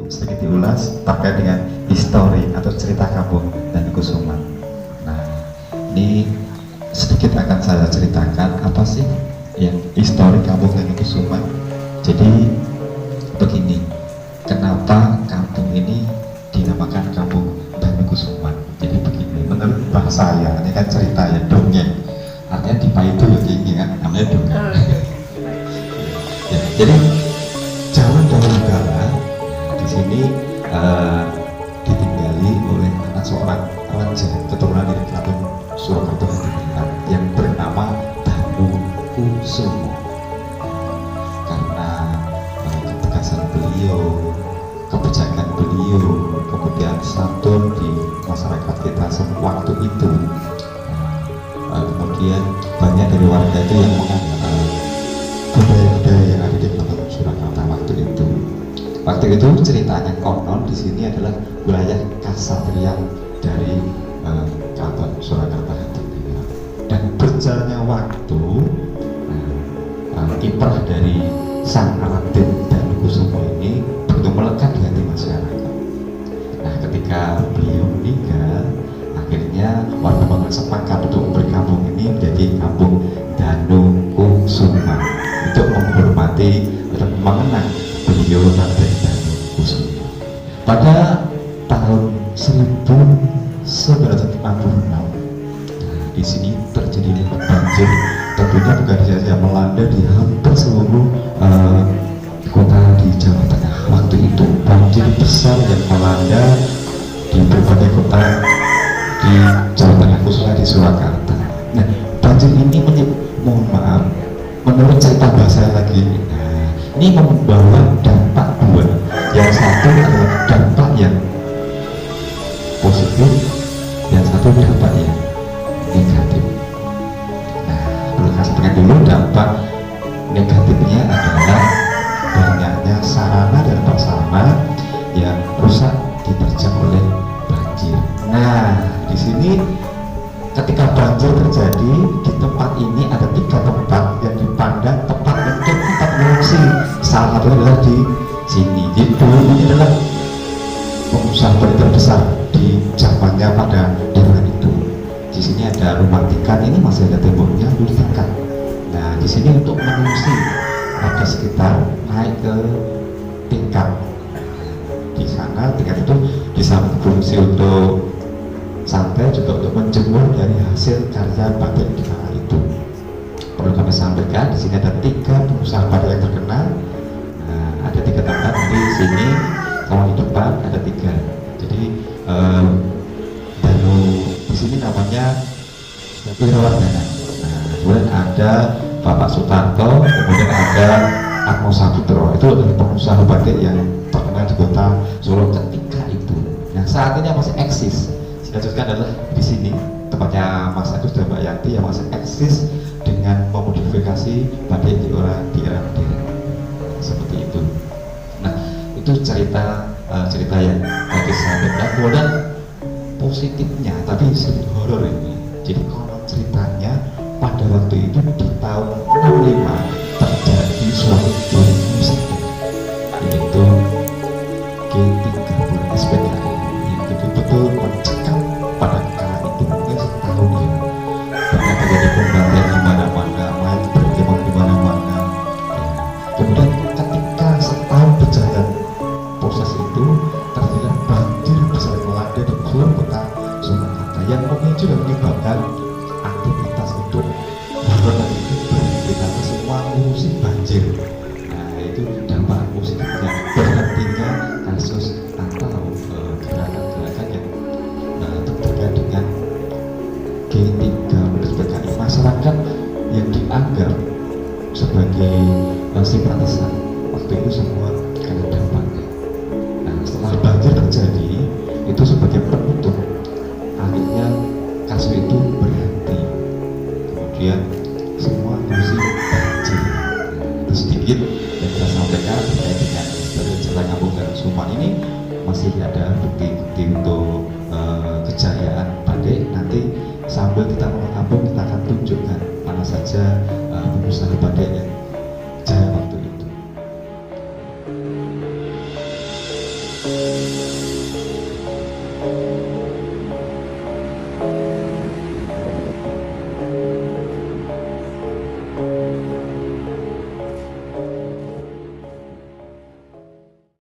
sedikit diulas terkait dengan histori atau cerita kampung Danu Kusuman. Nah, ini sedikit akan saya ceritakan apa sih yang histori kampung Danu Kusuman. Jadi begini, kenapa kampung ini dinamakan kampung Danu Kusuman? Jadi begini, menurut bahasa saya, ini kan cerita ya, dongeng. Artinya di itu ya gini kan, namanya dongeng. Ya, jadi zaman dahulu kala di sini ditinggali oleh anak seorang raja keturunan dari Keraton Surakarta Hadiringan yang bernama Danu Kusumo. Karena ketegasan beliau, kebijakan beliau, kemudian santun di masyarakat kita waktu itu, kemudian banyak dari warga itu yang mengenal budaya-budaya yang ada di Keraton Surakarta waktu itu. Waktu itu ceritanya konon di sini adalah wilayah kasatriyan dari Keraton Surakarta Hadiringan. Dan berjalannya waktu, kiprah dari sang Raden Danu Kusumo ini begitu melekat di hati masyarakat. Nah, ketika beliau meninggal, akhirnya warga sepakat untuk memberi kampung ini menjadi kampung Danu Kusuman untuk menghormati dan mengenang beliau Raden Danu Kusumo. Pada tahun 1966, di sini terjadi banjir. Tentunya bukan saja melanda di hampir seluruh kota di Jawa Tengah. Waktu itu banjir besar yang melanda di berbagai kota di Jawa Tengah, khususnya di Surakarta. Nah, banjir ini mohon maaf, menurut cerita bahasa lagi, ini membawa dampak dua. Yang satu adalah dampak yang positif, yang satu dampak yang negatif. Nah, perlu kasih pengen dulu dampak negatifnya adalah banyaknya sarana dan prasarana yang rusak diterjang oleh banjir. Nah, di sini ketika banjir terjadi di tempat ini ada 3 tempat yang dipandang tepat untuk tempat mengungsi. Salah satunya adalah di sini. Jadi dulu ini adalah pengusaha terbesar di zamannya pada daerah itu. Di sini ada rumah ikan, ini masih ada temboknya, tingkat. Nah, di sini untuk mengungsi ada sekitar naik ke tingkat. Di sana tingkat itu bisa berfungsi untuk santai, juga untuk menjemur dari hasil karya batik di kala itu. Perlu kami sampaikan, di sini ada 3 pengusaha batik yang terkenal. Nah, ada 3 tempat di sini, sama di depan ada 3. Jadi Danu di sini namanya Wirowardana. Nah, kemudian ada Bapak Sutarto, kemudian ada Atmo Saputro. Itu adalah pengusaha batik yang terkenal di kota Solo ketika itu. Nah, saat ini masih eksis. Saya adalah di sini tempatnya Mas Agus dan Mbak Yanti yang masih eksis dengan memodifikasi batik di era modern seperti itu. Nah, itu cerita yang tadi saya sampaikan. Kemudian positifnya, tapi sedikit horor ini. Jadi konon ceritanya pada waktu itu di tahun 65 terjadi suatu musik, yaitu G30 SPKI yang betul-betul mencekam pada kala itu mungkin setahun ya. Banyak terjadi pembantaian di mana-mana, main berkemah di mana-mana. Kemudian ketika setahun berjalan proses itu, terjadi banjir besar melanda di seluruh kota Surakarta yang memicu dan menyebabkan aktivitas untuk beberapa itu berhenti karena semua ngurusi banjir. Nah, itu dampak positifnya, berhentinya kasus atau gerakan-gerakan yang terkait dengan G30 SPKI. Masyarakat yang dianggap sebagai simpatisan waktu itu semua kena dampaknya. Nah, setelah banjir terjadi, itu sebagai penutup, akhirnya kasus itu berhenti. Kemudian semua ngurusi banjir. Itu sedikit yang saya sampaikan terkait dengan dari cerita kampung Danu Kusuman ini. Masih ada bukti-bukti untuk kejayaan batik. Nanti sambil kita mengenal kampung, kita akan tunjukkan mana saja pengusaha batik yang